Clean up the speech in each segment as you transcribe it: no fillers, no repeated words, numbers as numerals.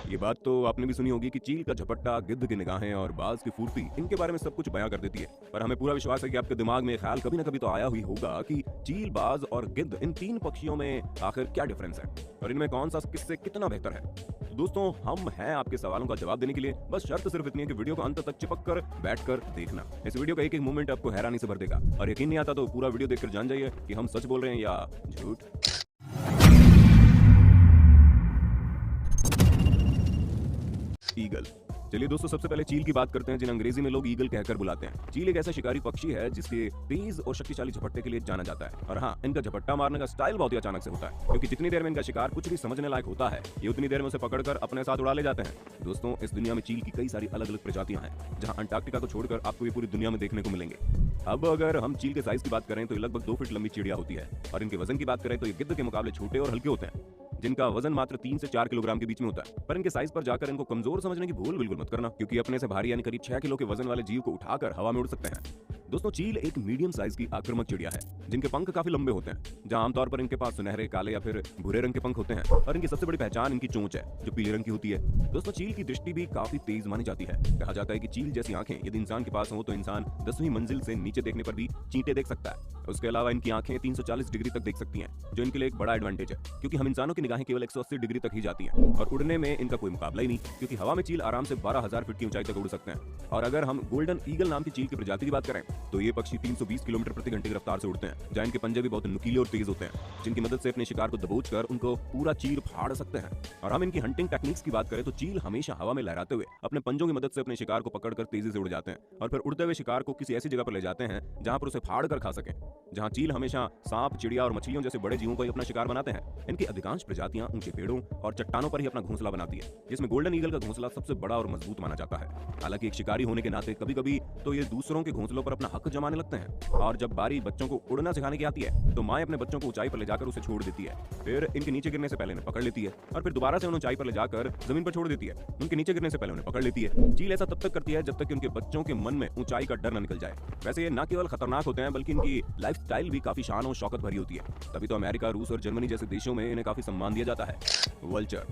ये बात तो आपने भी सुनी होगी कि चील का झपट्टा, गिद्ध की निगाहें और बाज की फुर्ती इनके बारे में सब कुछ बयां कर देती है। पर हमें पूरा विश्वास है कि आपके दिमाग में ख्याल कभी ना कभी तो आया ही होगा कि चील, बाज और गिद्ध इन तीन पक्षियों में आखिर क्या डिफरेंस है और इनमें कौन सा किससे कितना बेहतर है। तो दोस्तों, हम हैं आपके सवालों का जवाब देने के लिए। बस शर्त सिर्फ इतनी है कि वीडियो को अंत तक चिपक कर बैठकर देखना। इस वीडियो का एक एक मोमेंट आपको हैरानी से भर देगा और यकीन नहीं आता तो पूरा वीडियो देखकर जान जाइए कि हम सच बोल रहे हैं या झूठ। ईगल। चलिए दोस्तों, सबसे पहले चील की बात करते हैं, जिन्हें अंग्रेजी में लोग ईगल कहकर बुलाते हैं। चील एक ऐसा शिकारी पक्षी है जिसके तेज और शक्तिशाली झपट्टे के लिए जाना जाता है। और हाँ, इनका झपट्टा मारने का स्टाइल बहुत ही अचानक से होता है, क्योंकि जितनी देर में इनका शिकार कुछ भी समझने लायक होता है, ये उतनी देर में उसे पकड़कर अपने साथ उड़ा ले जाते हैं। दोस्तों, इस दुनिया में चील की कई सारी अलग अलग प्रजातियां हैं, जहां अंटार्कटिका को छोड़कर आपको ये पूरी दुनिया में देखने को मिलेंगे। अब अगर हम चील के साइज की बात करें तो ये लगभग 2 फीट लंबी चिड़िया होती है और इनके वजन की बात करें तो ये गिद्ध के मुकाबले छोटे और हल्के होते हैं, जिनका वजन मात्र 3 से 4 किलोग्राम के बीच में होता है। पर इनके साइज पर जाकर इनको कमजोर समझने की भूल बिल्कुल मत करना, क्योंकि अपने से भारी यानी करीब 6 किलो के वजन वाले जीव को उठाकर हवा में उड़ सकते हैं। दोस्तों, चील एक मीडियम साइज की आक्रामक चिड़िया है, जिनके पंख काफी लंबे होते हैं, जहां आमतौर पर इनके पास सुनहरे, काले या फिर भूरे रंग के पंख होते हैं। और इनकी सबसे बड़ी पहचान इनकी चोंच है, जो पीले रंग की होती है। दोस्तों, चील की दृष्टि भी काफी तेज मानी जाती है। कहा जाता है कि चील जैसी आंखें यदि इंसान के पास हो तो इंसान 10वीं मंजिल से नीचे देखने पर भी चींटे देख सकता है। उसके अलावा इनकी आंखें 340 डिग्री तक देख सकती हैं, जो इनके लिए एक बड़ा एडवांटेज है, क्योंकि हम इंसानों की निगाहें केवल 180 डिग्री तक ही जाती हैं। और उड़ने में इनका कोई मुकाबला ही नहीं, क्योंकि हवा में चील आराम से 12,000 फीट की ऊंचाई तक उड़ सकते हैं। और अगर हम गोल्डन ईगल नाम की चील की प्रजाति की बात करें तो ये पक्षी 320 किलोमीटर प्रति घंटे की रफ्तार से उड़ते हैं, जहां इनके पंजे भी बहुत नुकीले और तेज होते हैं, जिनकी मदद से अपने शिकार को दबोचकर उनको पूरा चीर फाड़ सकते हैं। और हम इनकी हंटिंग टेक्निक्स की बात करें तो चील हमेशा हवा में लहराते हुए अपने पंजों की मदद से अपने शिकार को पकड़कर तेजी से उड़ जाते हैं और फिर उड़ते हुए शिकार को किसी ऐसी जगह पर ले जाते हैं जहां पर उसे फाड़ कर खा सकें। जहां चील हमेशा सांप, चिड़िया और मछलियों जैसे बड़े जीवों को ही अपना शिकार बनाते हैं, इनकी अधिकांश प्रजातियां ऊंचे पेड़ों और चट्टानों पर ही अपना घोंसला बनाती है, जिसमें गोल्डन ईगल का घोंसला सबसे बड़ा और मजबूत माना जाता है। हालांकि एक शिकारी होने के नाते कभी कभी तो ये दूसरों के घोंसलों पर अपना हक जमाने लगते हैं, और जब बारी बच्चों को उड़ना सिखाने की आती है तो माँ अपने बच्चों को ऊंचाई पर ले जाकर उसे छोड़ देती है। फिर इनके नीचे गिरने से पहले इन्हें पकड़ लेती है और फिर दोबारा से उन्हें ऊंचाई पर ले जाकर जमीन पर छोड़ देती है। उनके नीचे गिरने से पहले उन्हें पकड़ लेती है। चील ऐसा तब तक करती है जब तक कि उनके बच्चों के मन में ऊंचाई का डर न निकल जाए। वैसे ये न केवल खतरनाक होते हैं, बल्कि इनकी लाइफस्टाइल भी काफी शान और शौकत भरी होती है। तभी तो अमेरिका, रूस और जर्मनी जैसे देशों में इन्हें काफी सम्मान दिया जाता है। वल्चर।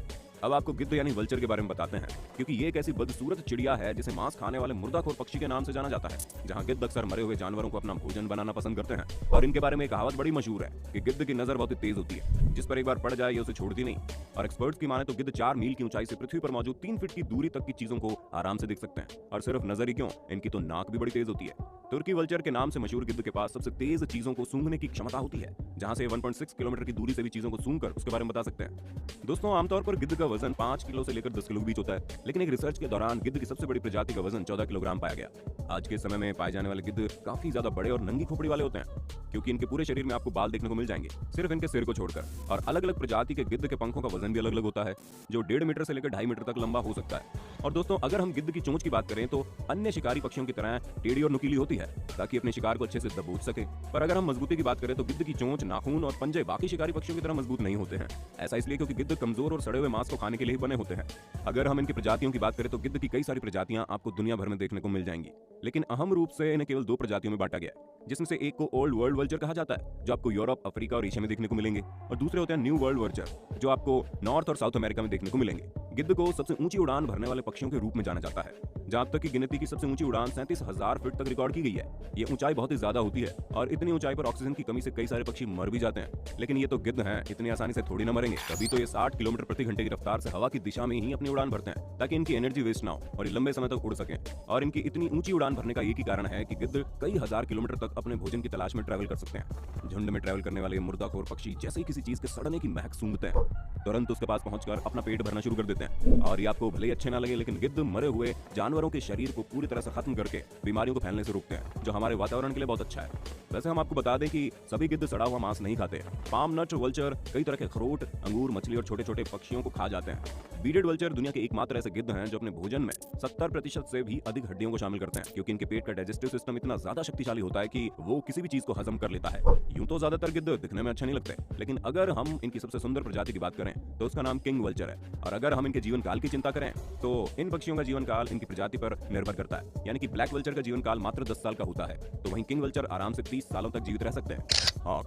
अब आपको गिद्ध यानी वल्चर के बारे में बताते हैं, क्योंकि ये एक ऐसी बदसूरत चिड़िया है जिसे मांस खाने वाले मुर्दाखोर पक्षी के नाम से जाना जाता है। जहां गिद्ध अक्सर मरे हुए जानवरों को अपना भोजन बनाना पसंद करते हैं। और इनके बारे में एक कहावत बड़ी मशहूर है कि गिद्ध की नजर बहुत ही तेज होती है, जिस पर एक बार पड़ जाए ये उसे छोड़ती नहीं। और एक्सपर्ट्स की माने तो गिद्ध 4 मील की ऊंचाई से पृथ्वी पर मौजूद 3 फीट की दूरी तक की चीजों को आराम से देख सकते हैं। और सिर्फ नजर ही क्यों, इनकी तो नाक भी बड़ी तेज होती है। तुर्की वल्चर के नाम से मशहूर गिद्ध के पास सबसे तेज चीजों को सूंघने की क्षमता होती है, जहां से 1.6 किलोमीटर की दूरी से भी चीजों को सूंघकर उसके बारे में बता सकते हैं। दोस्तों, आमतौर पर गिद्ध का वजन 5 किलो से लेकर 10 किलो के बीच होता है, लेकिन एक रिसर्च के दौरान गिद्ध की सबसे बड़ी प्रजाति का वजन 14 किलोग्राम पाया गया। आज के समय में पाए जाने वाले गिद्ध काफी ज्यादा बड़े और नंगी खोपड़ी वाले होते हैं, क्योंकि इनके पूरे शरीर में आपको बाल देखने को मिल जाएंगे, सिर्फ इनके सिर को छोड़कर। और अलग अलग प्रजाति के गिद्ध के पंखों का वजन भी अलग अलग होता है, जो 1.5 मीटर से लेकर 2.5 मीटर तक लंबा हो सकता है। और दोस्तों, अगर हम गिद्ध की चोंच की बात करें तो अन्य शिकारी पक्षियों की तरह टेढ़ी और नुकीली होती है, ताकि अपने शिकार को अच्छे से दबोच सके। पर अगर हम मजबूती की बात करें तो गिद्ध की चोंच, नाखून और पंजे बाकी शिकारी पक्षियों की तरह मजबूत नहीं होते हैं। ऐसा इसलिए क्योंकि गिद्ध कमजोर और सड़े हुए मांस को खाने के लिए ही बने होते हैं। अगर हम इनकी प्रजातियों की बात करें तो गिद्ध की कई सारी प्रजातियां आपको दुनिया भर में देखने को मिल जाएंगी, लेकिन अहम रूप से इन्हें केवल 2 प्रजातियों में बांटा गया है, जिसमें से एक को ओल्ड वर्ल्ड वल्चर कहा जाता है, जो आपको यूरोप, अफ्रीका और एशिया में देखने को मिलेंगे, और दूसरे होते हैं न्यू वर्ल्ड वल्चर, जो आपको नॉर्थ और साउथ अमेरिका में देखने को मिलेंगे। गिद्ध को सबसे ऊंची उड़ान भरने वाले पक्षियों के रूप में जाना जाता है, जहां अब तक की गिनती की सबसे ऊंची उड़ान 37,000 फीट तक रिकॉर्ड की गई है। ये ऊंचाई बहुत ही ज्यादा होती है और इतनी ऊंचाई पर ऑक्सीजन की कमी से कई सारे पक्षी मर भी जाते हैं, लेकिन ये तो गिद्ध हैं, इतनी आसानी से थोड़ी ना मरेंगे। तभी तो ये 60 किलोमीटर प्रति घंटे की रफ्तार से हवा की दिशा में ही अपनी उड़ान भरते हैं, ताकि इनकी एनर्जी वेस्ट ना हो और ये लंबे समय तक उड़ सकें। और इनकी इतनी ऊंची उड़ान भरने का एक ही कारण है कि गिद्ध कई हजार किलोमीटर तक अपने भोजन की तलाश में ट्रैवल कर सकते हैं। झुंड में ट्रैवल करने वाले मुर्दाखोर पक्षी जैसे ही किसी चीज के सड़ने की महक सूंघते हैं, तुरंत उसके पास पहुंचकर अपना पेट भरना शुरू कर देते हैं। और ये आपको भले ही अच्छे ना लगे, लेकिन गिद्ध मरे हुए जानवरों के शरीर को पूरी तरह से खत्म करके बीमारियों को फैलने से रोकते हैं, जो हमारे वातावरण के लिए बहुत अच्छा है। वैसे हम आपको बता दें कि सभी गिद्ध सड़ा हुआ मांस नहीं खाते। पाम नट वल्चर कई तरह के अखरोट, अंगूर, मछली और छोटे छोटे पक्षियों को खा जाते हैं। बीडेड वल्चर दुनिया के एकमात्र ऐसे गिद्ध हैं जो अपने भोजन में 70% से भी अधिक हड्डियों को शामिल करते हैं, क्योंकि इनके पेट का डाइजेस्टिव सिस्टम इतना ज्यादा शक्तिशाली होता है कि वो किसी भी चीज को हजम कर लेता है। यूं तो ज्यादातर गिद्ध दिखने में अच्छे नहीं लगते, लेकिन अगर हम इनकी सबसे सुंदर प्रजाति की बात करें तो उसका नाम किंग वल्चर है। और अगर हम इनके जीवन काल की चिंता करें तो इन पक्षियों का जीवन काल इनकी प्रजाति पर निर्भर करता है, यानी कि ब्लैक वल्चर का जीवन काल मात्र 10 साल का होता है, तो वहीं किंग वल्चर आराम से 30 सालों तक जीवित रह सकते हैं। हॉक।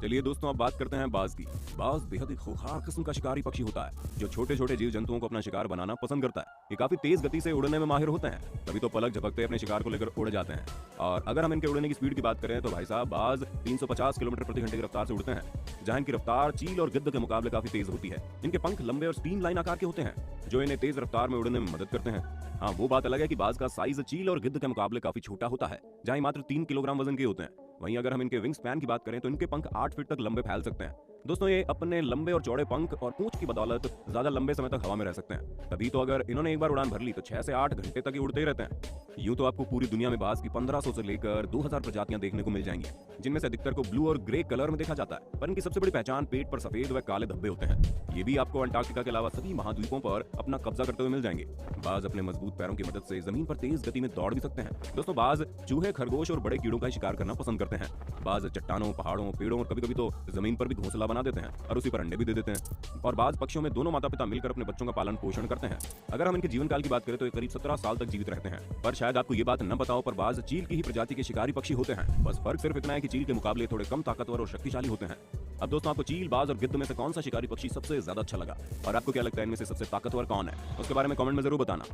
चलिए दोस्तों, अब बात करते हैं बाज की। बाज बेहद ही खूंखार किस्म का शिकारी पक्षी होता है जो छोटे छोटे जीव जंतुओं को अपना शिकार बनाना पसंद करता है। ये काफी तेज गति से उड़ने में माहिर होते हैं, तभी तो पलक झपकते अपने शिकार को लेकर उड़ जाते हैं। और अगर हम इनके उड़ने की स्पीड की बात करें तो भाई साहब, बाज 350 किलोमीटर प्रति घंटे की रफ्तार से उड़ते हैं, जहां इनकी रफ्तार चील और गिद्ध के मुकाबले काफी तेज होती है। इनके पंख लंबे और स्ट्रीमलाइन आकार के होते हैं जो इन्हें तेज रफ्तार में उड़ने में मदद करते हैं। हाँ, वो बात अलग है कि बाज का साइज चील और गिद्ध के मुकाबले काफी छोटा होता है, जहां ये मात्र 3 किलोग्राम वजन के होते हैं। वहीं अगर हम इनके विंग स्पैन की बात करें तो इनके पंख 8 फीट तक लंबे फैल सकते हैं। दोस्तों, ये अपने लंबे और चौड़े पंख और पूंछ की बदौलत ज्यादा लंबे समय तक हवा में रह सकते हैं। तभी तो अगर इन्होंने एक बार उड़ान भर ली तो 6 से 8 घंटे तक ही उड़ते ही रहते हैं। यूं तो आपको पूरी दुनिया में बाज की 1500 से लेकर 2000 प्रजातियां देखने को मिल जाएंगी, जिनमें से अधिकतर को ब्लू और ग्रे कलर में देखा जाता है। पर इनकी सबसे बड़ी पहचान पेट पर सफेद व काले धब्बे होते हैं। ये भी आपको अंटार्कटिका के अलावा सभी महाद्वीपों पर अपना कब्जा करते हुए मिल जाएंगे। बाज अपने मजबूत पैरों की मदद से जमीन पर तेज गति में दौड़ भी सकते हैं। दोस्तों, बाज चूहे, खरगोश और बड़े कीड़ों का शिकार करना पसंद करते हैं। बाज चट्टानों, पहाड़ों, पेड़ों और कभी-कभी तो जमीन पर भी घोंसला बना देते हैं और उसी पर अंडे भी दे देते हैं। और बाज पक्षियों में दोनों माता पिता मिलकर अपने बच्चों का पालन पोषण करते हैं। अगर हम इनके जीवन काल की बात करें तो ये करीब 17 साल तक जीवित रहते हैं। पर शायद आपको ये बात न पता हो, पर बाज चील की ही प्रजाति के शिकारी पक्षी होते हैं। बस फर्क सिर्फ इतना है कि चील के मुकाबले थोड़े कम ताकतवर और शक्तिशाली होते हैं। अब दोस्तों, आपको चील, बाज और गिद्ध में से कौन सा शिकारी पक्षी सबसे ज्यादा अच्छा लगा, और आपको क्या लगता है इनमें से सबसे ताकतवर कौन है, उसके बारे में कमेंट में जरूर बताना।